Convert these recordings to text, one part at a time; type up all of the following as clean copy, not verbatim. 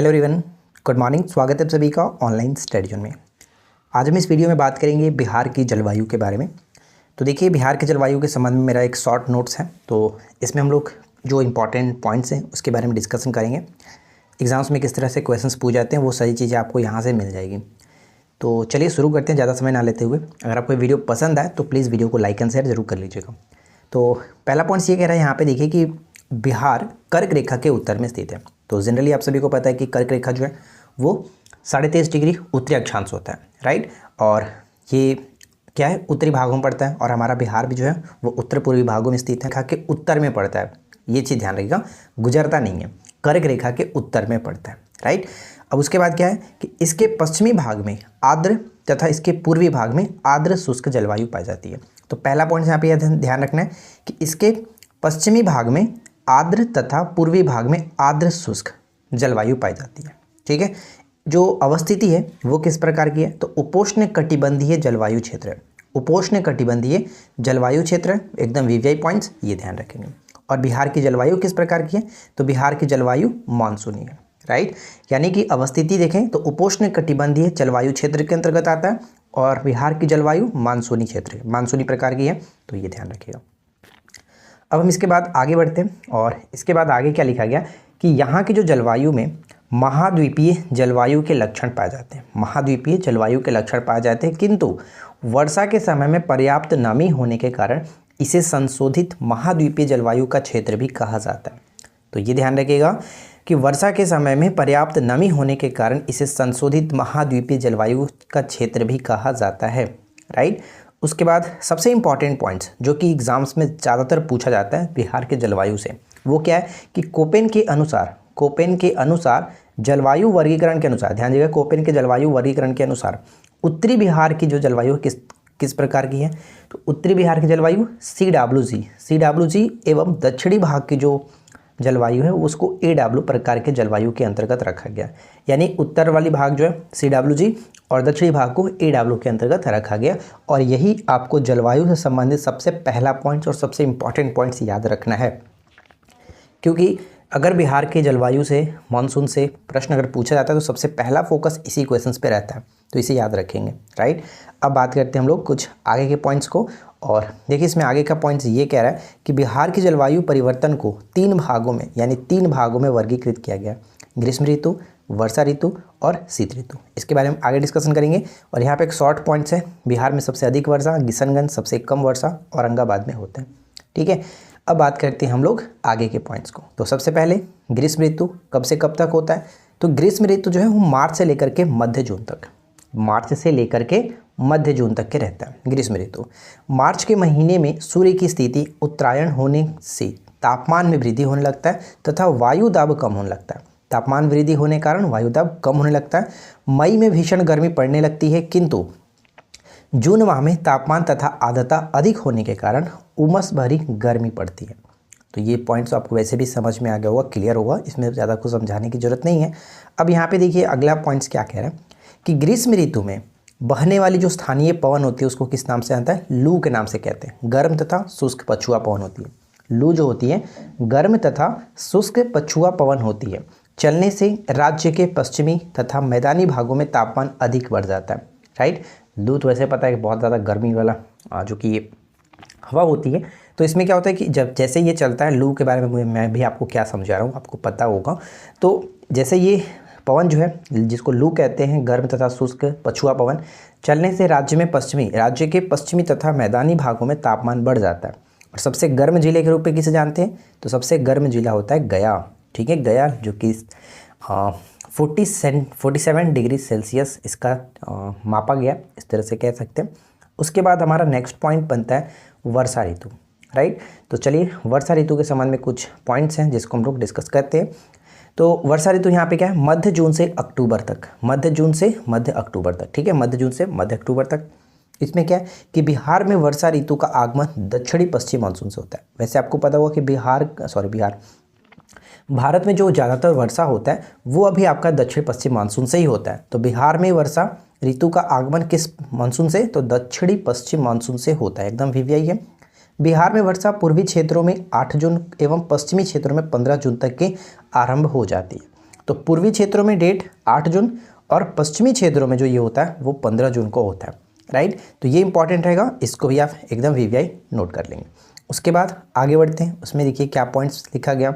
Hello everyone, good morning. स्वागत है आप सभी का ऑनलाइन स्टडी जोन में। आज हम इस वीडियो में बात करेंगे बिहार की जलवायु के बारे में। तो देखिए, बिहार की जलवायु के संबंध में मेरा एक शॉर्ट नोट्स है, तो इसमें हम लोग जो इंपॉर्टेंट पॉइंट्स हैं उसके बारे में डिस्कशन करेंगे। एग्जाम्स में किस तरह से क्वेश्चंस पूछ जाते हैं वो सारी चीज़ें आपको यहाँ से मिल जाएगी। तो चलिए शुरू करते हैं ज़्यादा समय ना लेते हुए। अगर आपको वीडियो पसंद आए तो प्लीज़ वीडियो को लाइक एंड शेयर जरूर कर लीजिएगा। तो पहला पॉइंट ये कह रहा है यहाँ पे, देखिए कि बिहार कर्क रेखा के उत्तर में स्थित है। तो जनरली आप सभी को पता है कि कर्क रेखा जो है वो 23.5 डिग्री उत्तरी अक्षांश होता है, राइट। और ये क्या है, उत्तरी भागों में पड़ता है, और हमारा बिहार भी जो है वो उत्तर पूर्वी भागों में स्थित है, रेखा के उत्तर में पड़ता है। ये चीज़ ध्यान रखिएगा, गुजरता नहीं है, कर्क रेखा के उत्तर में पड़ता है, राइट। अब उसके बाद क्या है कि इसके पश्चिमी भाग में आर्द्र तथा इसके पूर्वी भाग में आर्द्र शुष्क जलवायु पाई जाती है। तो पहला पॉइंट यहाँ पे ध्यान रखना है कि इसके पश्चिमी भाग में आर्द्र तथा पूर्वी भाग में आर्द्र शुष्क जलवायु पाई जाती है, ठीक है। जो अवस्थिति है वो किस प्रकार की है, तो उपोष्ण कटिबंधीय जलवायु क्षेत्र है। उपोष्ण कटिबंधीय जलवायु क्षेत्र है, एकदम वीवीआई पॉइंट्स ये ध्यान रखेंगे। और बिहार की जलवायु किस प्रकार की है, तो बिहार की जलवायु मानसूनी है, राइट। यानी कि अवस्थिति देखें तो उपोष्ण कटिबंधीय जलवायु क्षेत्र के अंतर्गत आता है, और बिहार की जलवायु मानसूनी क्षेत्र है, मानसूनी प्रकार की है, तो ये ध्यान रखिएगा। अब हम इसके बाद आगे बढ़ते हैं, और इसके बाद आगे क्या लिखा गया कि यहाँ की जो जलवायु में महाद्वीपीय जलवायु के लक्षण पाए जाते हैं। महाद्वीपीय जलवायु के लक्षण पाए जाते हैं, किंतु वर्षा के समय में पर्याप्त नमी होने के कारण इसे संशोधित महाद्वीपीय जलवायु का क्षेत्र भी कहा जाता है। तो ये ध्यान रखिएगा कि वर्षा के समय में पर्याप्त नमी होने के कारण इसे संशोधित महाद्वीपीय जलवायु का क्षेत्र भी कहा जाता है, राइट। उसके बाद सबसे इंपॉर्टेंट पॉइंट्स जो कि एग्जाम्स में ज़्यादातर पूछा जाता है बिहार के जलवायु से, वो क्या है कि कोपेन के अनुसार जलवायु वर्गीकरण के अनुसार, ध्यान दीजिएगा, कोपेन के जलवायु वर्गीकरण के अनुसार उत्तरी बिहार की जो जलवायु किस प्रकार की है, तो उत्तरी बिहार की जलवायु CWG एवं दक्षिणी भाग की जो जलवायु है उसको AW प्रकार के जलवायु के अंतर्गत रखा गया। यानी उत्तर वाली भाग जो है CWG और दक्षिणी भाग को AW के अंतर्गत रखा गया। और यही आपको जलवायु से संबंधित सबसे पहला पॉइंट और सबसे इंपॉर्टेंट पॉइंट्स याद रखना है, क्योंकि अगर बिहार के जलवायु से, मानसून से प्रश्न अगर पूछा जाता है तो सबसे पहला फोकस इसी क्वेश्चंस पे रहता है, तो इसे याद रखेंगे, राइट। अब बात करते हैं हम लोग कुछ आगे के पॉइंट्स को, और देखिए इसमें आगे का पॉइंट्स ये कह रहा है कि बिहार की जलवायु परिवर्तन को 3 भागों में, यानी 3 भागों में वर्गीकृत किया गया, ग्रीष्म ऋतु, वर्षा ऋतु और शीत ऋतु। इसके बारे में आगे डिस्कशन करेंगे। और यहाँ पे एक शॉर्ट पॉइंट्स है, बिहार में सबसे अधिक वर्षा किशनगंज, सबसे कम वर्षा औरंगाबाद में होते हैं, ठीक है। अब बात करते हैं हम लोग आगे के पॉइंट्स को। तो सबसे पहले ग्रीष्म ऋतु कब से कब तक होता है, तो ग्रीष्म ऋतु जो है वो मार्च से लेकर के मध्य जून तक के रहता है। ग्रीष्म ऋतु मार्च के महीने में सूर्य की स्थिति उत्तरायण होने से तापमान में वृद्धि होने लगता है तथा वायु दाब कम होने लगता है। तापमान वृद्धि होने के कारण वायु दाब कम होने लगता है। मई में भीषण गर्मी पड़ने लगती है, किंतु जून माह में तापमान तथा आर्द्रता अधिक होने के कारण उमस भरी गर्मी पड़ती है। तो ये पॉइंट्स आपको वैसे भी समझ में आ गया होगा, क्लियर होगा, इसमें ज़्यादा कुछ समझाने की जरूरत नहीं है। अब यहाँ पे देखिए अगला पॉइंट्स क्या कह रहा है कि ग्रीष्म ऋतु में बहने वाली जो स्थानीय पवन होती है उसको किस नाम से आता है, लू के नाम से कहते हैं। गर्म तथा शुष्क पछुआ पवन होती है। लू जो होती है गर्म तथा शुष्क पछुआ पवन होती है। चलने से राज्य के पश्चिमी तथा मैदानी भागों में तापमान अधिक बढ़ जाता है, राइट। लू तो वैसे पता है कि बहुत ज़्यादा गर्मी वाला जो कि हवा होती है। तो इसमें क्या होता है कि जब जैसे ये चलता है, लू के बारे में मैं भी आपको क्या समझा रहा हूँ आपको पता होगा। तो जैसे ये पवन जो है जिसको लू कहते हैं, गर्म तथा शुष्क पछुआ पवन, चलने से राज्य के पश्चिमी तथा मैदानी भागों में तापमान बढ़ जाता है। और सबसे गर्म जिले के रूप में किसे जानते हैं, तो सबसे गर्म जिला होता है गया, ठीक है। गया जो कि 47 डिग्री सेल्सियस इसका मापा गया, इस तरह से कह सकते हैं। उसके बाद हमारा नेक्स्ट पॉइंट बनता है वर्षा ऋतु, राइट। तो चलिए वर्षा ऋतु के संबंध में कुछ पॉइंट्स हैं जिसको हम लोग डिस्कस करते हैं। तो वर्षा ऋतु यहाँ पे क्या है, मध्य जून से मध्य अक्टूबर तक, ठीक है, मध्य जून से मध्य अक्टूबर तक। इसमें क्या है कि बिहार में वर्षा ऋतु का आगमन दक्षिणी पश्चिम मानसून से होता है। वैसे आपको पता होगा कि भारत में जो ज़्यादातर वर्षा होता है वो अभी आपका दक्षिण पश्चिम मानसून से ही होता है। तो बिहार में वर्षा ऋतु का आगमन किस मानसून से, तो दक्षिणी पश्चिम मानसून से होता है, एकदम वीवीआई है। बिहार में वर्षा पूर्वी क्षेत्रों में 8 जून एवं पश्चिमी क्षेत्रों में 15 जून तक के आरंभ हो जाती है। तो पूर्वी क्षेत्रों में डेट 8 जून और पश्चिमी क्षेत्रों में जो ये होता है वो 15 जून को होता है, राइट। तो ये इंपॉर्टेंट रहेगा, इसको भी आप एकदम वीवीआई नोट कर लेंगे। उसके बाद आगे बढ़ते हैं, उसमें देखिए क्या पॉइंट्स लिखा गया।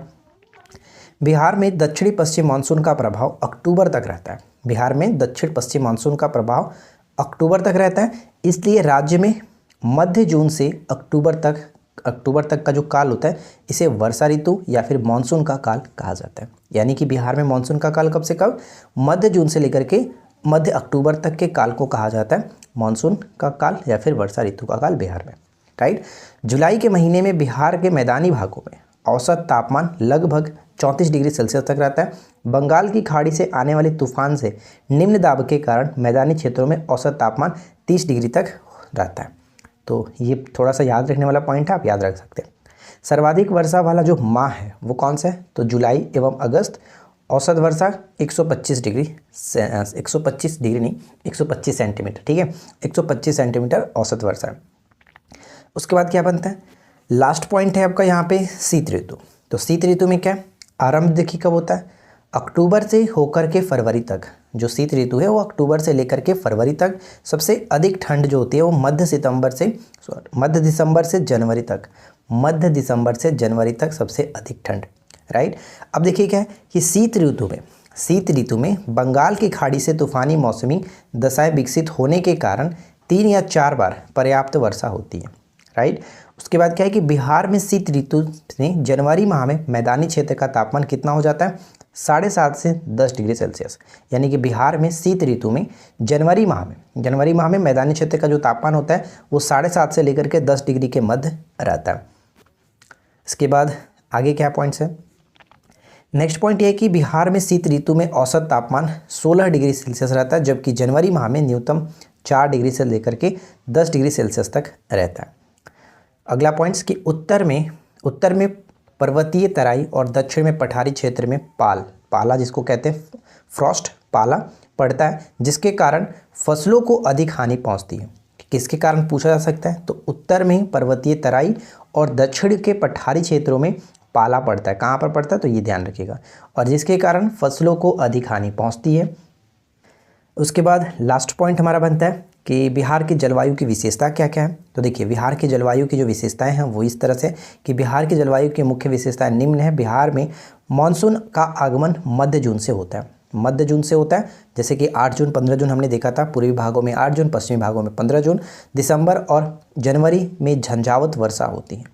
बिहार में दक्षिणी पश्चिम मानसून का प्रभाव अक्टूबर तक रहता है। बिहार में दक्षिण पश्चिम मानसून का प्रभाव अक्टूबर तक रहता है, इसलिए राज्य में मध्य जून से अक्टूबर तक का जो काल होता है इसे वर्षा ऋतु या फिर मानसून का काल कहा जाता है। यानी कि बिहार में मानसून का काल कब से कब, मध्य जून से लेकर के मध्य अक्टूबर तक के काल को कहा जाता है मानसून का काल या फिर वर्षा ऋतु का काल बिहार में, राइट। जुलाई के महीने में बिहार के मैदानी भागों में औसत तापमान लगभग 34 डिग्री सेल्सियस तक रहता है। बंगाल की खाड़ी से आने वाले तूफान से निम्न दाब के कारण मैदानी क्षेत्रों में औसत तापमान 30 डिग्री तक रहता है। तो ये थोड़ा सा याद रखने वाला पॉइंट है, आप याद रख सकते हैं। सर्वाधिक वर्षा वाला जो माह है वो कौन सा है, तो जुलाई एवं अगस्त। औसत वर्षा 125 सेंटीमीटर, ठीक है, 125 सेंटीमीटर औसत वर्षा है। उसके बाद क्या बनता है, लास्ट पॉइंट है आपका यहाँ पे शीत ऋतु। तो शीत ऋतु में क्या है, आरंभ देखिए कब होता है, अक्टूबर से होकर के फरवरी तक। जो शीत ऋतु है वो अक्टूबर से लेकर के फरवरी तक। सबसे अधिक ठंड जो होती है वो मध्य दिसंबर से जनवरी तक सबसे अधिक ठंड, राइट। अब देखिए क्या है कि शीत ऋतु में बंगाल की खाड़ी से तूफानी मौसमी दशाएं विकसित होने के कारण 3 या 4 बार पर्याप्त वर्षा होती है, राइट। उसके बाद क्या है कि बिहार में शीत ऋतु में जनवरी माह में मैदानी क्षेत्र का तापमान कितना हो जाता है, 7.5 से 10 डिग्री सेल्सियस। यानी कि बिहार में शीत ऋतु में जनवरी माह में मैदानी क्षेत्र का जो तापमान होता है वो 7.5 से लेकर के 10 डिग्री के मध्य रहता है। इसके बाद आगे क्या पॉइंट्स है, नेक्स्ट पॉइंट ये है कि बिहार में शीत ऋतु में औसत तापमान 16 डिग्री सेल्सियस रहता है, जबकि जनवरी माह में न्यूनतम 4 डिग्री से लेकर के 10 डिग्री सेल्सियस तक रहता है। अगला पॉइंट्स कि उत्तर में पर्वतीय तराई और दक्षिण में पठारी क्षेत्र में पाला जिसको कहते हैं फ्रॉस्ट, पाला पड़ता है, जिसके कारण फसलों को अधिक हानि पहुंचती है। किसके कारण पूछा जा सकता है, तो उत्तर में पर्वतीय तराई और दक्षिण के पठारी क्षेत्रों में पाला पड़ता है। कहाँ पर पड़ता है, तो ये ध्यान रखिएगा, और जिसके कारण फसलों को अधिक हानि पहुंचती है। उसके बाद लास्ट पॉइंट हमारा बनता है कि बिहार की जलवायु की विशेषता क्या क्या है। तो देखिए बिहार की जलवायु की जो विशेषताएं हैं वो इस तरह से कि बिहार की जलवायु की मुख्य विशेषताएं निम्न है। बिहार में मानसून का आगमन मध्य जून से होता है, जैसे कि 8 जून 15 जून हमने देखा था, पूर्वी भागों में 8 जून, पश्चिमी भागों में 15 जून। दिसंबर और जनवरी में झंझावत वर्षा होती है।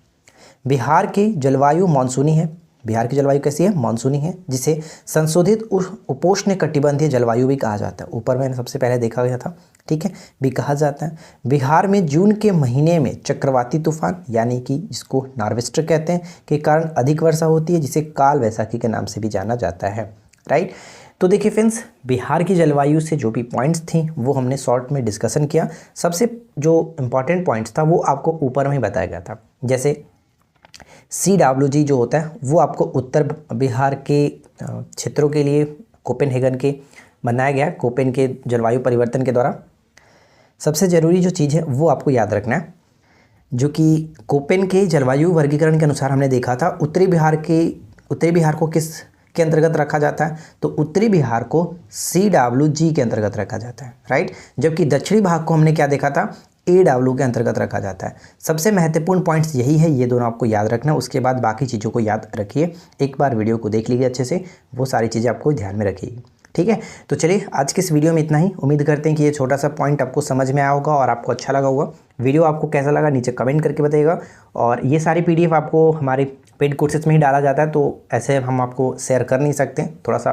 बिहार की जलवायु मानसूनी है। बिहार की जलवायु कैसी है, मानसूनी है, जिसे संशोधित उपोष्ण कटिबंधीय जलवायु भी कहा जाता है। ऊपर मैंने सबसे पहले देखा गया था, ठीक है, भी कहा जाता है। बिहार में जून के महीने में चक्रवाती तूफान यानी कि जिसको नार्वेस्टर कहते हैं के कारण अधिक वर्षा होती है, जिसे काल वैसाखी के नाम से भी जाना जाता है, राइट। तो देखिए फ्रेंड्स, बिहार की जलवायु से जो भी पॉइंट्स थी वो हमने शॉर्ट में डिस्कशन किया। सबसे जो इम्पॉर्टेंट पॉइंट्स था वो आपको ऊपर में बताया गया था। जैसे CWG जो होता है वो आपको उत्तर बिहार के क्षेत्रों के लिए कोपेनहेगन के बनाया गया, कोपेन के जलवायु परिवर्तन के द्वारा। सबसे ज़रूरी जो चीज़ है वो आपको याद रखना है, जो कि कोपेन के जलवायु वर्गीकरण के अनुसार हमने देखा था। उत्तरी बिहार को किस के अंतर्गत रखा जाता है, तो उत्तरी बिहार को CWG के अंतर्गत रखा जाता है, राइट। जबकि दक्षिणी भाग को हमने क्या देखा था, AW के अंतर्गत रखा जाता है। सबसे महत्वपूर्ण पॉइंट्स यही है, ये दोनों आपको याद रखना है। उसके बाद बाकी चीज़ों को याद रखिए। एक बार वीडियो को देख लीजिए अच्छे से, वो सारी चीज़ें आपको ध्यान में रखिएगी, ठीक है। तो चलिए आज के इस वीडियो में इतना ही। उम्मीद करते हैं कि ये छोटा सा पॉइंट आपको समझ में आया होगा और आपको अच्छा लगा होगा। वीडियो आपको कैसा लगा नीचे कमेंट करके बताइएगा। और ये सारी PDF आपको हमारे पेड कोर्सेज में ही डाला जाता है, तो ऐसे हम आपको शेयर कर नहीं सकते, थोड़ा सा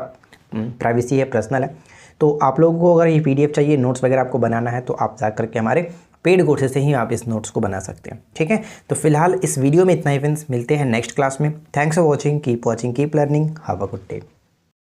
प्राइवेसी है, पर्सनल है। तो आप लोगों को अगर ये PDF चाहिए, नोट्स वगैरह आपको बनाना है, तो आप जा करके हमारे पेड कोर्सेज से ही आप इस नोट्स को बना सकते हैं, ठीक है। तो फिलहाल इस वीडियो में इतना ही फ्रेंड्स, मिलते हैं नेक्स्ट क्लास में। Thanks for watching, keep learning, have a good day.